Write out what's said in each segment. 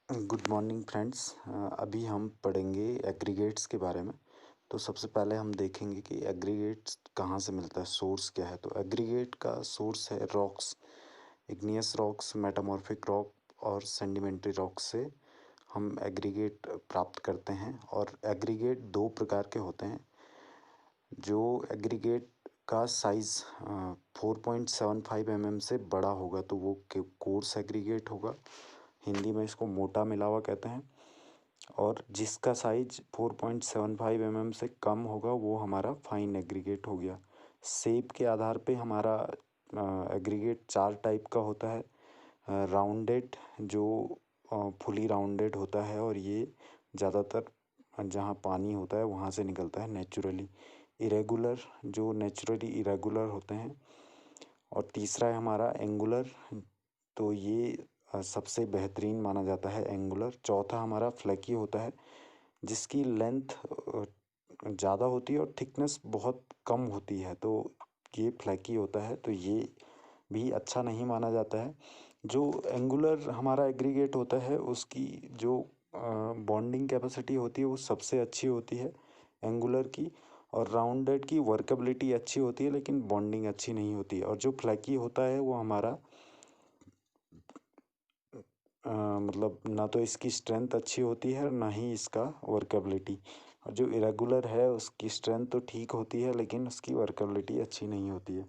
Good morning friends. अभी हम पढ़ेंगे एग्रीगेट्स के बारे में। तो सबसे पहले हम देखेंगे कि एग्रीगेट्स कहाँ से मिलता है, सोर्स क्या है। तो एग्रीगेट का सोर्स है rocks, igneous rocks, metamorphic rock और सेडिमेंट्री रॉक से हम एग्रीगेट प्राप्त करते हैं। और एग्रीगेट दो प्रकार के होते हैं। जो एग्रीगेट का साइज़ 4.75 से बड़ा होगा तो वो कोर्स एग्रीगेट होगा, हिंदी में इसको मोटा मिलावा कहते हैं। और जिसका साइज 4.75 से कम होगा वो हमारा फाइन एग्रीगेट हो गया। शेप के आधार पे हमारा एग्रीगेट चार टाइप का होता है। राउंडेड, जो फुली राउंडेड होता है और ये ज़्यादातर जहाँ पानी होता है वहाँ से निकलता है नेचुरली। इरेगुलर, जो नेचुरली इरेगुलर होते हैं। और तीसरा है हमारा एंगुलर, तो ये सबसे बेहतरीन माना जाता है एंगुलर। चौथा हमारा फ्लैकी होता है, जिसकी लेंथ ज़्यादा होती है और थिकनेस बहुत कम होती है, तो ये फ्लैकी होता है, तो ये भी अच्छा नहीं माना जाता है। जो एंगुलर हमारा एग्रीगेट होता है उसकी जो बॉन्डिंग कैपेसिटी होती है वो सबसे अच्छी होती है एंगुलर की। और राउंडेड की वर्केबिलिटी अच्छी होती है लेकिन बॉन्डिंग अच्छी नहीं होती है। और जो फ्लैकी होता है वो हमारा मतलब ना तो इसकी स्ट्रेंथ अच्छी होती है ना ही इसका वर्केबिलिटी। और जो इरेगुलर है उसकी स्ट्रेंथ तो ठीक होती है लेकिन उसकी वर्केबिलिटी अच्छी नहीं होती है।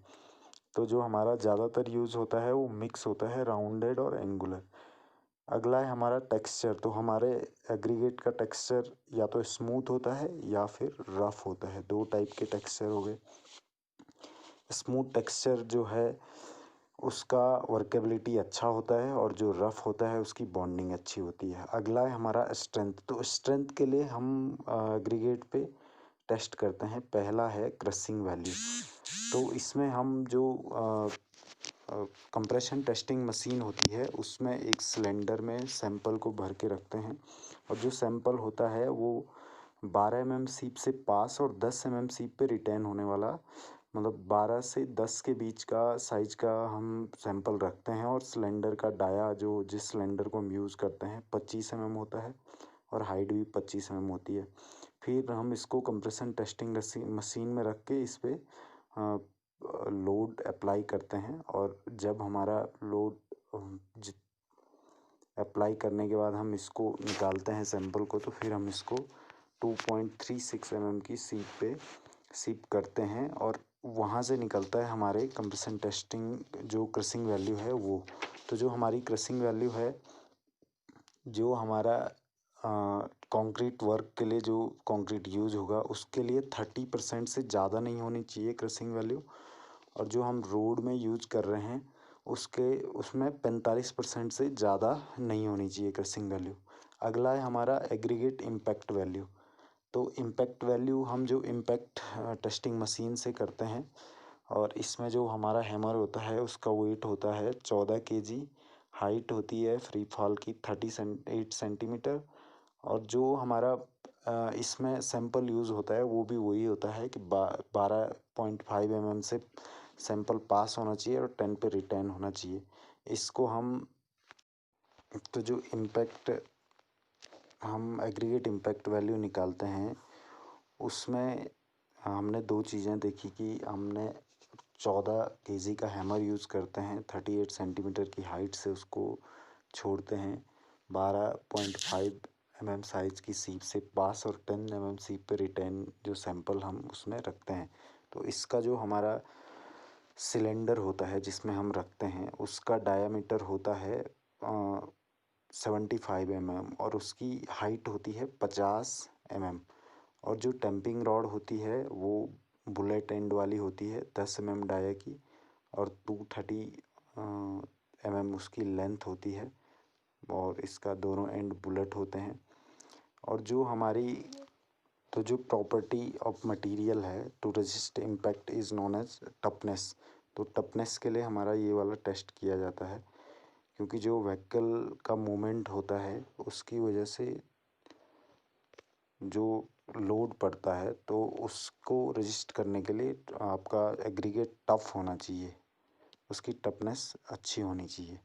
तो जो हमारा ज़्यादातर यूज़ होता है वो मिक्स होता है राउंडेड और एंगुलर। अगला है हमारा टेक्सचर। तो हमारे एग्रीगेट का टेक्सचर या तो स्मूथ होता है या फिर रफ होता है। दो टाइप के टेक्सचर हो गए। स्मूथ टेक्सचर जो है उसका वर्केबिलिटी अच्छा होता है और जो रफ़ होता है उसकी बॉन्डिंग अच्छी होती है। अगला है हमारा स्ट्रेंथ। तो स्ट्रेंथ के लिए हम एग्रीगेट पे टेस्ट करते हैं। पहला है क्रशिंग वैल्यू। तो इसमें हम जो कंप्रेशन टेस्टिंग मशीन होती है उसमें एक सिलेंडर में सैंपल को भर के रखते हैं। और जो सैंपल होता है वो 12 सीप से पास और 10 सीप पे रिटर्न होने वाला, मतलब 12 से 10 के बीच का साइज का हम सैंपल रखते हैं। और सिलेंडर का डाया, जो जिस सिलेंडर को हम यूज़ करते हैं, 25 होता है और हाइट भी 25 होती है। फिर हम इसको कंप्रेशन टेस्टिंग मशीन में रख के इस पर लोड अप्लाई करते हैं। और जब हमारा लोड अप्लाई करने के बाद हम इसको निकालते हैं सैंपल को, तो फिर हम इसको 2.36 की सीप पे सीप करते हैं और वहाँ से निकलता है हमारे कंप्रेशन टेस्टिंग जो क्रशिंग वैल्यू है वो। तो जो हमारी क्रशिंग वैल्यू है, जो हमारा कंक्रीट वर्क के लिए जो कंक्रीट यूज़ होगा उसके लिए 30% से ज़्यादा नहीं होनी चाहिए क्रशिंग वैल्यू। और जो हम रोड में यूज कर रहे हैं उसमें 45% से ज़्यादा नहीं होनी चाहिए क्रशिंग वैल्यू। अगला है हमारा एग्रीगेट इम्पैक्ट वैल्यू। तो इम्पैक्ट वैल्यू हम जो इम्पैक्ट टेस्टिंग मशीन से करते हैं। और इसमें जो हमारा हैमर होता है उसका वेट होता है 14 kg। हाइट होती है फ्री फॉल की 38 सेंटीमीटर। और जो हमारा इसमें सैंपल यूज़ होता है वो भी वही होता है कि 12.5 से सैंपल पास होना चाहिए और 10 पे रिटर्न होना चाहिए। इसको हम तो जो इम्पैक्ट हम एग्रीगेट इम्पैक्ट वैल्यू निकालते हैं उसमें हमने दो चीज़ें देखी कि हमने 14 kg का हैमर यूज़ करते हैं, 38 सेंटीमीटर की हाइट से उसको छोड़ते हैं 12.5 साइज की सीप से पास और 10 सीप पे रिटर्न जो सैंपल हम उसमें रखते हैं। तो इसका जो हमारा सिलेंडर होता है जिसमें हम रखते हैं उसका डायामीटर होता है 75 और उसकी हाइट होती है 50 और जो टैंपिंग रॉड होती है वो बुलेट एंड वाली होती है 10 डाया की। और 230 उसकी लेंथ होती है और इसका दोनों एंड बुलेट होते हैं। और जो हमारी तो जो प्रॉपर्टी ऑफ मटेरियल है to resist impact is known as toughness. तो टफनेस के लिए हमारा ये वाला टेस्ट किया जाता है, क्योंकि जो व्हीकल का मूवमेंट होता है उसकी वजह से जो लोड पड़ता है तो उसको रजिस्ट करने के लिए आपका एग्रीगेट टफ होना चाहिए, उसकी टफनेस अच्छी होनी चाहिए।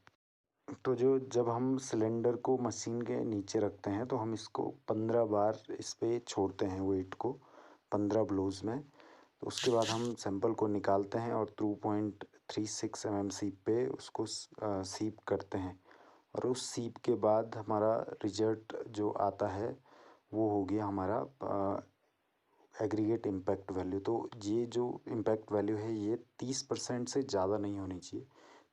तो जब हम सिलेंडर को मशीन के नीचे रखते हैं तो हम इसको 15 बार इस पे छोड़ते हैं वेट को, 15 ब्लोज में। तो उसके बाद हम सैंपल को निकालते हैं और 2.36 सीप पे उसको सीप करते हैं। और उस सीप के बाद हमारा रिजल्ट जो आता है वो हो गया हमारा एग्रीगेट इम्पैक्ट वैल्यू। तो ये जो इम्पैक्ट वैल्यू है ये 30% से ज़्यादा नहीं होनी चाहिए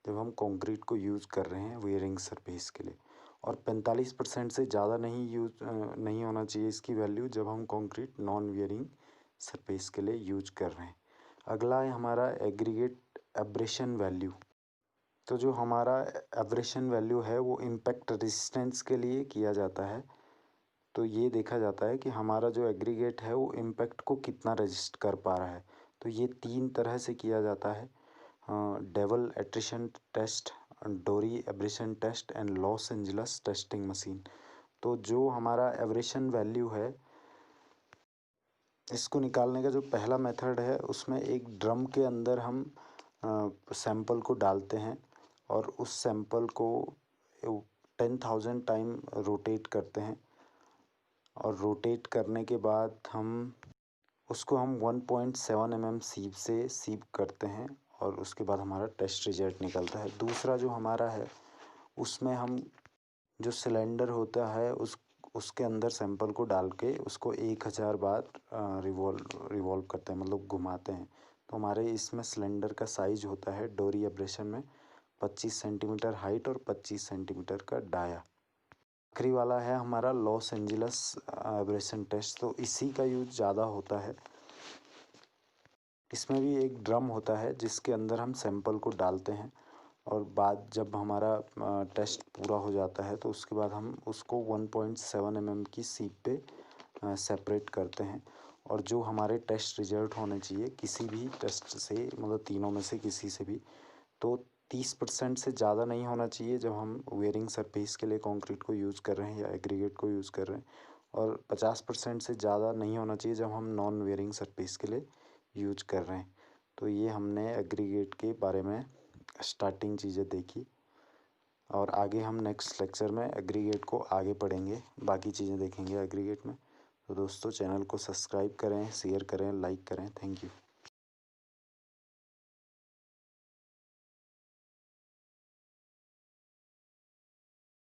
जब हम कंक्रीट को यूज़ कर रहे हैं वेयरिंग सरफेस के लिए, और 45% से ज़्यादा नहीं होना चाहिए इसकी वैल्यू जब हम कंक्रीट नॉन वेयरिंग सरफेस के लिए यूज कर रहे हैं। अगला है हमारा एग्रीगेट एब्रेशन वैल्यू। तो जो हमारा एब्रेशन वैल्यू है वो इम्पैक्ट रेजिस्टेंस के लिए किया जाता है। तो ये देखा जाता है कि हमारा जो एग्रीगेट है वो इम्पैक्ट को कितना रजिस्ट कर पा रहा है। तो ये 3 तरह से किया जाता है, Deval attrition test, Dorry abrasion test and Los Angeles testing machine. तो जो हमारा एब्रेशन वैल्यू है इसको निकालने का जो पहला मेथड है उसमें एक ड्रम के अंदर हम सैंपल को डालते हैं और उस सैंपल को 10,000 टाइम रोटेट करते हैं, और रोटेट करने के बाद उसको हम 1.7 सीप से सीप करते हैं और उसके बाद हमारा टेस्ट रिजल्ट निकलता है। दूसरा जो हमारा है उसमें हम जो सिलेंडर होता है उसके अंदर सैंपल को डाल के उसको 1000 बार रिवॉल्व करते हैं, मतलब घुमाते हैं। तो हमारे इसमें सिलेंडर का साइज होता है डोरी एब्रेशन में 25 सेंटीमीटर हाइट और 25 सेंटीमीटर का डाया। आखिरी वाला है हमारा लॉस एंजलस एब्रेशन टेस्ट। तो इसी का यूज ज़्यादा होता है। इसमें भी एक ड्रम होता है जिसके अंदर हम सैंपल को डालते हैं और बाद जब हमारा टेस्ट पूरा हो जाता है तो उसके बाद हम उसको 1.7 की सीप पे सेपरेट करते हैं। और जो हमारे टेस्ट रिजल्ट होने चाहिए किसी भी टेस्ट से, मतलब तीनों में से किसी से भी, तो 30% से ज़्यादा नहीं होना चाहिए जब हम वेयरिंग सरफेस के लिए कंक्रीट को यूज़ कर रहे हैं या एग्रीगेट को यूज़ कर रहे हैं, और 50% से ज़्यादा नहीं होना चाहिए जब हम नॉन वेयरिंग सरफेस के लिए यूज कर रहे हैं। तो ये हमने एग्रीगेट के बारे में स्टार्टिंग चीज़ें देखी, और आगे हम नेक्स्ट लेक्चर में एग्रीगेट को आगे पढ़ेंगे, बाकी चीज़ें देखेंगे एग्रीगेट में। तो दोस्तों चैनल को सब्सक्राइब करें, शेयर करें, लाइक करें। Thank you.